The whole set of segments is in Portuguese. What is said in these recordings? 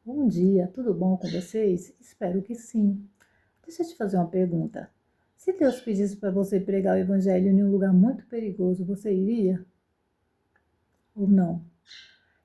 Bom dia, tudo bom com vocês? Espero que sim. Deixa eu te fazer uma pergunta. Se Deus pedisse para você pregar o evangelho em um lugar muito perigoso, você iria ou não?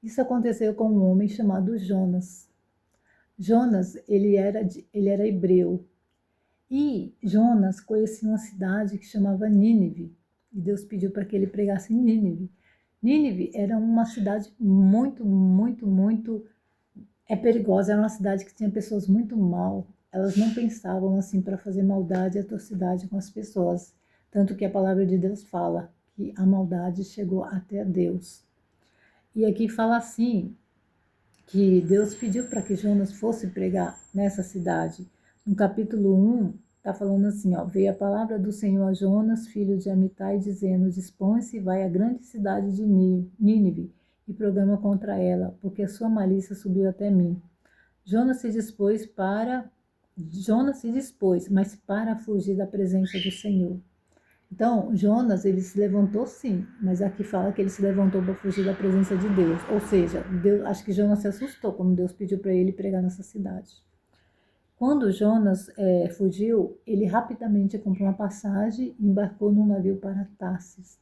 Isso aconteceu com um homem chamado Jonas. Jonas, ele era hebreu. E Jonas conhecia uma cidade que chamava Nínive. E Deus pediu para que ele pregasse em Nínive. Nínive era uma cidade muito perigosa, era uma cidade que tinha pessoas muito mal. Elas não pensavam assim para fazer maldade e atrocidade com as pessoas. Tanto que a palavra de Deus fala que a maldade chegou até Deus. E aqui fala assim, que Deus pediu para que Jonas fosse pregar nessa cidade. No capítulo 1, está falando assim, ó, veio a palavra do Senhor a Jonas, filho de Amitai, dizendo, dispõe-se e vai à grande cidade de Nínive e programa contra ela, porque a sua malícia subiu até mim. Jonas se dispôs, mas para fugir da presença do Senhor. Então, Jonas, ele se levantou sim, mas aqui fala que ele se levantou para fugir da presença de Deus. Ou seja, Deus, acho que Jonas se assustou quando Deus pediu para ele pregar nessa cidade. Quando Jonas fugiu, ele rapidamente comprou uma passagem e embarcou num navio para Tarsis.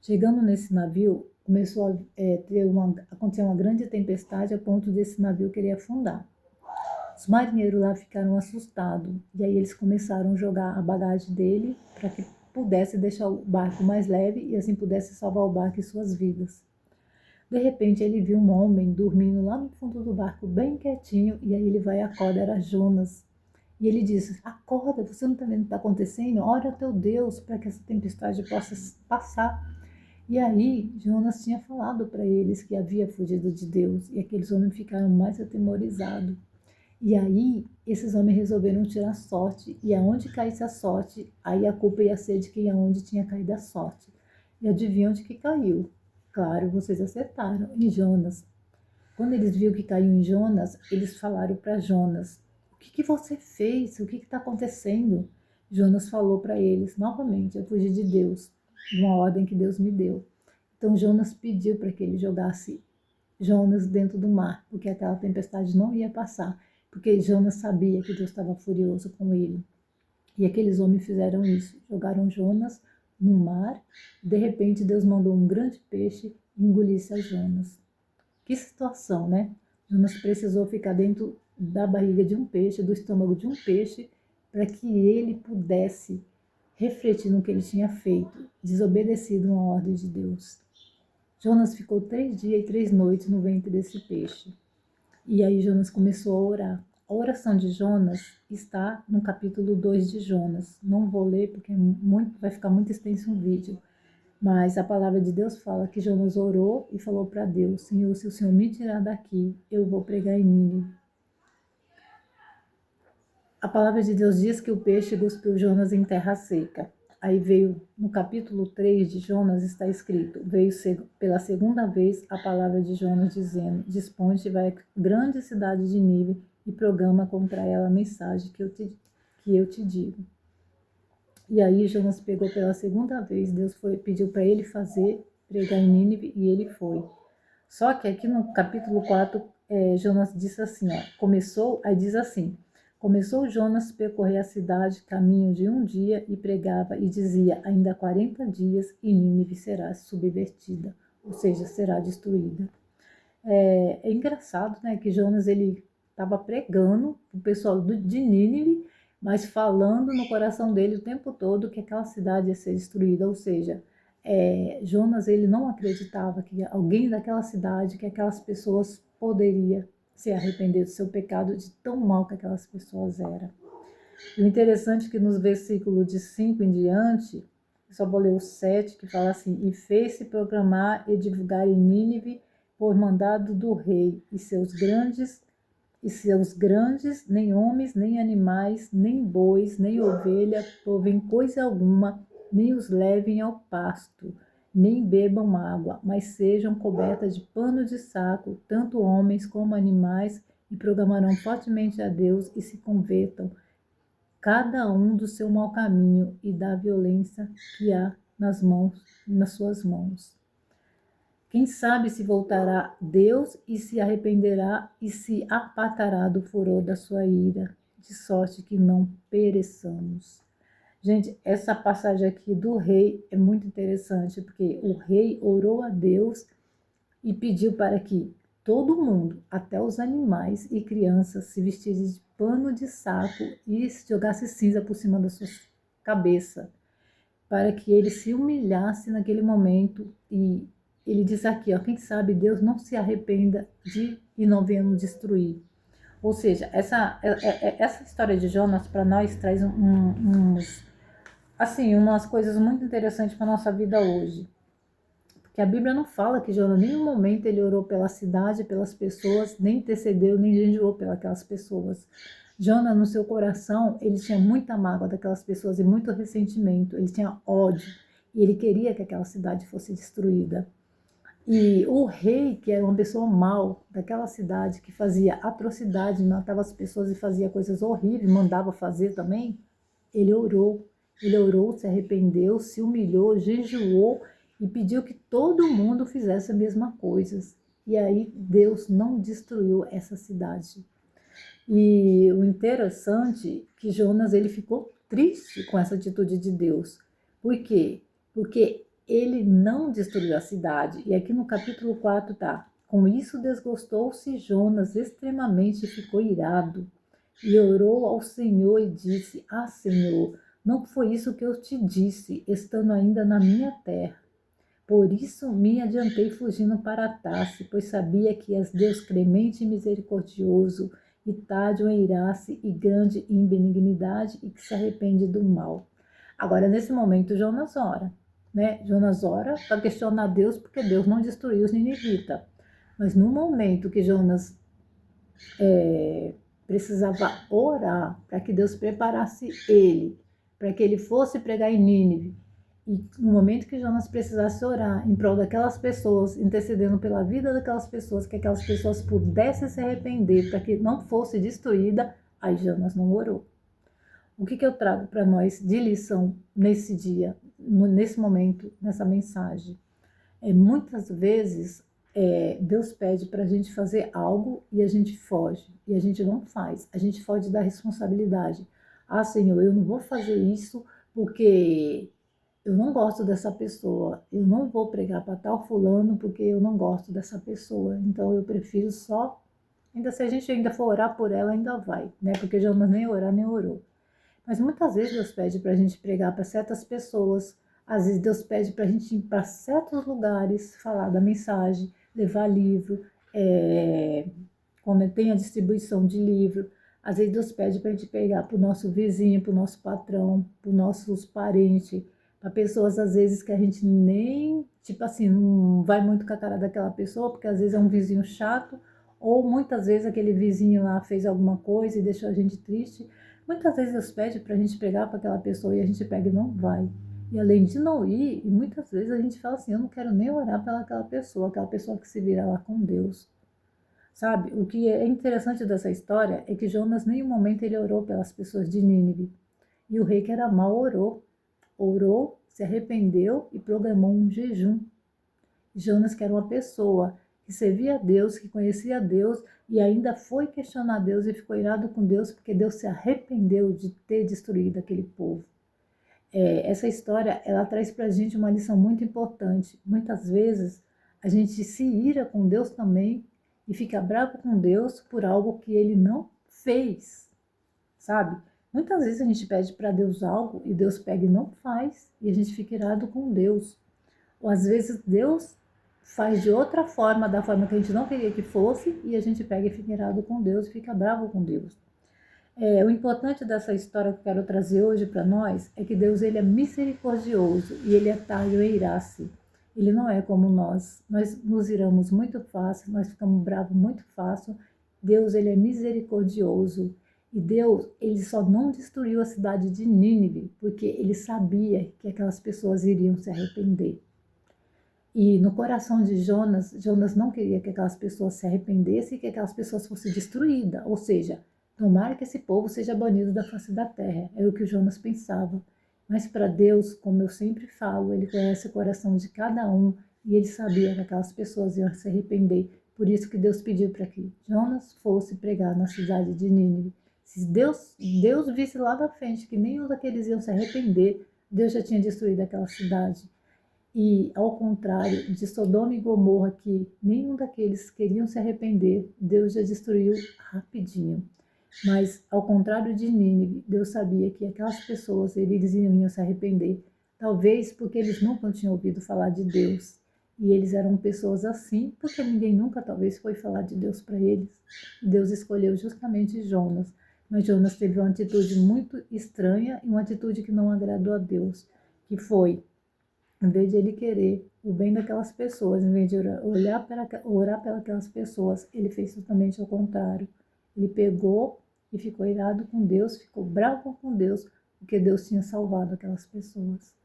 Chegando nesse navio, começou a acontecer uma grande tempestade a ponto desse navio querer afundar. Os marinheiros lá ficaram assustados e aí eles começaram a jogar a bagagem dele para que pudesse deixar o barco mais leve e assim pudesse salvar o barco e suas vidas. De repente ele viu um homem dormindo lá no fundo do barco, bem quietinho, e aí ele vai e acorda, era Jonas. E ele disse, acorda, você não está vendo o que está acontecendo? Ora ao teu Deus para que essa tempestade possa passar. E aí Jonas tinha falado para eles que havia fugido de Deus, e aqueles homens ficaram mais atemorizados. E aí, esses homens resolveram tirar sorte, e aonde caísse a sorte, aí a culpa ia ser de quem aonde tinha caído a sorte. E adivinham de que caiu? Claro, vocês acertaram, em Jonas. Quando eles viram que caiu em Jonas, eles falaram para Jonas, o que você fez? O que está acontecendo? Jonas falou para eles, novamente, eu fugi de Deus, uma ordem que Deus me deu. Então Jonas pediu para que ele jogasse Jonas dentro do mar, porque aquela tempestade não ia passar, porque Jonas sabia que Deus estava furioso com ele. E aqueles homens fizeram isso, jogaram Jonas no mar, de repente Deus mandou um grande peixe e engolisse a Jonas. Que situação, né? Jonas precisou ficar dentro da barriga de um peixe, do estômago de um peixe, para que ele pudesse refletir no que ele tinha feito, desobedecido uma ordem de Deus. Jonas ficou 3 dias e 3 noites no ventre desse peixe. E aí Jonas começou a orar. A oração de Jonas está no capítulo 2 de Jonas. Não vou ler porque vai ficar muito extenso um vídeo. Mas a palavra de Deus fala que Jonas orou e falou para Deus, Senhor, se o Senhor me tirar daqui, eu vou pregar em Nínive. A palavra de Deus diz que o peixe cuspiu Jonas em terra seca. Aí veio, no capítulo 3 de Jonas está escrito, veio pela segunda vez a palavra de Jonas dizendo, dispõe-te, vai à grande cidade de Nínive e programa contra ela a mensagem que eu te digo. E aí Jonas pegou pela segunda vez, Deus pediu para ele pregar em Nínive, e ele foi. Só que aqui no capítulo 4, Jonas disse assim, aí diz assim, começou Jonas a percorrer a cidade, caminho de um dia, e pregava e dizia, ainda 40 dias e Nínive será subvertida, ou seja, será destruída. É engraçado, né, que Jonas, ele estava pregando o pessoal de Nínive, mas falando no coração dele o tempo todo que aquela cidade ia ser destruída, ou seja, Jonas, ele não acreditava que alguém daquela cidade, que aquelas pessoas poderia se arrepender do seu pecado, de tão mal que aquelas pessoas eram. E o interessante é que nos versículos de 5 em diante, só vou ler o 7, que fala assim, e fez-se proclamar e divulgar em Nínive por mandado do rei, e seus grandes, nem homens, nem animais, nem bois, nem ovelha, provem coisa alguma, nem os levem ao pasto, nem bebam água, mas sejam cobertas de pano de saco, tanto homens como animais, e proclamarão fortemente a Deus e se convertam, cada um do seu mau caminho e da violência que há nas suas mãos. Quem sabe se voltará Deus e se arrependerá e se apartará do furor da sua ira, de sorte que não pereçamos. Gente, essa passagem aqui do rei é muito interessante, porque o rei orou a Deus e pediu para que todo mundo, até os animais e crianças, se vestissem de pano de saco e jogasse cinza por cima da sua cabeça, para que ele se humilhasse naquele momento. E ele diz aqui, ó, quem sabe Deus não se arrependa e não venha nos destruir. Ou seja, essa história de Jonas para nós traz umas coisas muito interessantes para a nossa vida hoje. Porque a Bíblia não fala que Jonas, em nenhum momento ele orou pela cidade, pelas pessoas, nem intercedeu, nem jejuou pelas pessoas. Jonas, no seu coração, ele tinha muita mágoa daquelas pessoas e muito ressentimento. Ele tinha ódio e ele queria que aquela cidade fosse destruída. E o rei, que era uma pessoa mau daquela cidade, que fazia atrocidade, matava as pessoas e fazia coisas horríveis, mandava fazer também, ele orou, se arrependeu, se humilhou, jejuou e pediu que todo mundo fizesse a mesma coisa. E aí Deus não destruiu essa cidade. E o interessante é que Jonas ele ficou triste com essa atitude de Deus. Por quê? Porque ele não destruiu a cidade. E aqui no capítulo 4 tá: com isso desgostou-se Jonas extremamente e ficou irado. E orou ao Senhor e disse: Ah, Senhor, não foi isso que eu te disse, estando ainda na minha terra. Por isso me adiantei fugindo para Tarse, pois sabia que és Deus clemente e misericordioso, e tardio em irar-se e grande em benignidade, e que se arrepende do mal. Agora, nesse momento, Jonas ora, né? Jonas ora para questionar Deus, porque Deus não destruiu os ninivitas. Mas no momento que Jonas precisava orar para que Deus preparasse ele, para que ele fosse pregar em Nínive, e no momento que Jonas precisasse orar em prol daquelas pessoas, intercedendo pela vida daquelas pessoas, que aquelas pessoas pudessem se arrepender para que não fosse destruída, aí Jonas não orou. O que eu trago para nós de lição nesse dia, nesse momento, nessa mensagem? Muitas vezes Deus pede para a gente fazer algo e a gente foge, e a gente não faz, a gente foge da responsabilidade. Ah, Senhor, eu não vou fazer isso porque eu não gosto dessa pessoa, eu não vou pregar para tal fulano porque eu não gosto dessa pessoa, então eu prefiro só, ainda se a gente ainda for orar por ela, ainda vai, né? Porque Jonas nem orar, nem orou. Mas muitas vezes Deus pede para a gente pregar para certas pessoas, às vezes Deus pede para a gente ir para certos lugares, falar da mensagem, levar livro, quando tem a distribuição de livro. Às vezes Deus pede para a gente pegar para o nosso vizinho, para o nosso patrão, para os nossos parentes, para pessoas às vezes que a gente nem, tipo assim, não vai muito com a cara daquela pessoa, porque às vezes é um vizinho chato, ou muitas vezes aquele vizinho lá fez alguma coisa e deixou a gente triste. Muitas vezes Deus pede para a gente pregar para aquela pessoa e a gente pega e não vai. E além de não ir, e muitas vezes a gente fala assim, eu não quero nem orar pelaquela pessoa que se vira lá com Deus. Sabe, o que é interessante dessa história é que Jonas, em nenhum momento, ele orou pelas pessoas de Nínive. E o rei que era mau orou, se arrependeu e programou um jejum. Jonas, que era uma pessoa que servia a Deus, que conhecia a Deus, e ainda foi questionar Deus e ficou irado com Deus, porque Deus se arrependeu de ter destruído aquele povo. Essa história, ela traz para a gente uma lição muito importante. Muitas vezes, a gente se ira com Deus também, e fica bravo com Deus por algo que ele não fez, sabe? Muitas vezes a gente pede para Deus algo e Deus pega e não faz, e a gente fica irado com Deus. Ou às vezes Deus faz de outra forma, da forma que a gente não queria que fosse, e a gente pega e fica irado com Deus e fica bravo com Deus. O importante dessa história que eu quero trazer hoje para nós é que Deus ele é misericordioso e ele é tardio em irar-se. Ele não é como nós nos iramos muito fácil, nós ficamos bravos muito fácil. Deus ele é misericordioso e Deus ele só não destruiu a cidade de Nínive porque ele sabia que aquelas pessoas iriam se arrepender. E no coração de Jonas, Jonas não queria que aquelas pessoas se arrependessem e que aquelas pessoas fossem destruídas, ou seja, tomara que esse povo seja banido da face da terra. Era o que o Jonas pensava. Mas para Deus, como eu sempre falo, ele conhece o coração de cada um E ele sabia que aquelas pessoas iam se arrepender. Por isso que Deus pediu para que Jonas fosse pregar na cidade de Nínive. Se Deus visse lá na frente que nenhum daqueles iam se arrepender, Deus já tinha destruído aquela cidade. E, ao contrário de Sodoma e Gomorra, que nenhum daqueles queriam se arrepender, Deus já destruiu rapidinho. Mas, ao contrário de Nínive, Deus sabia que aquelas pessoas, eles iam se arrepender. Talvez porque eles nunca tinham ouvido falar de Deus. E eles eram pessoas assim, porque ninguém nunca, talvez, foi falar de Deus para eles. Deus escolheu justamente Jonas. Mas Jonas teve uma atitude muito estranha e uma atitude que não agradou a Deus, que foi, em vez de ele querer o bem daquelas pessoas, em vez de orar para aquelas pessoas, ele fez totalmente ao contrário. Ele pegou e ficou irado com Deus, ficou bravo com Deus, porque Deus tinha salvado aquelas pessoas.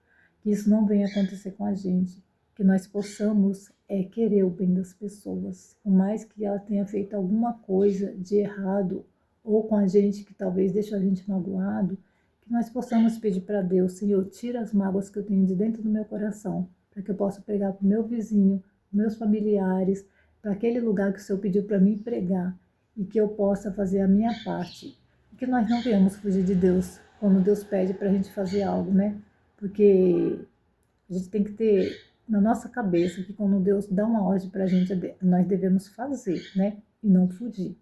Que isso não venha acontecer com a gente, que nós possamos querer o bem das pessoas, por mais que ela tenha feito alguma coisa de errado, ou com a gente que talvez deixou a gente magoado, que nós possamos pedir para Deus: Senhor, tira as mágoas que eu tenho de dentro do meu coração, para que eu possa pregar para o meu vizinho, meus familiares, para aquele lugar que o Senhor pediu para mim pregar, e que eu possa fazer a minha parte. E que nós não venhamos fugir de Deus quando Deus pede para a gente fazer algo, né? Porque a gente tem que ter na nossa cabeça que quando Deus dá uma ordem para a gente, nós devemos fazer, né? E não fugir.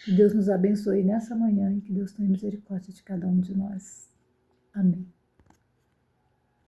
Que Deus nos abençoe nessa manhã e que Deus tenha misericórdia de cada um de nós. Amém.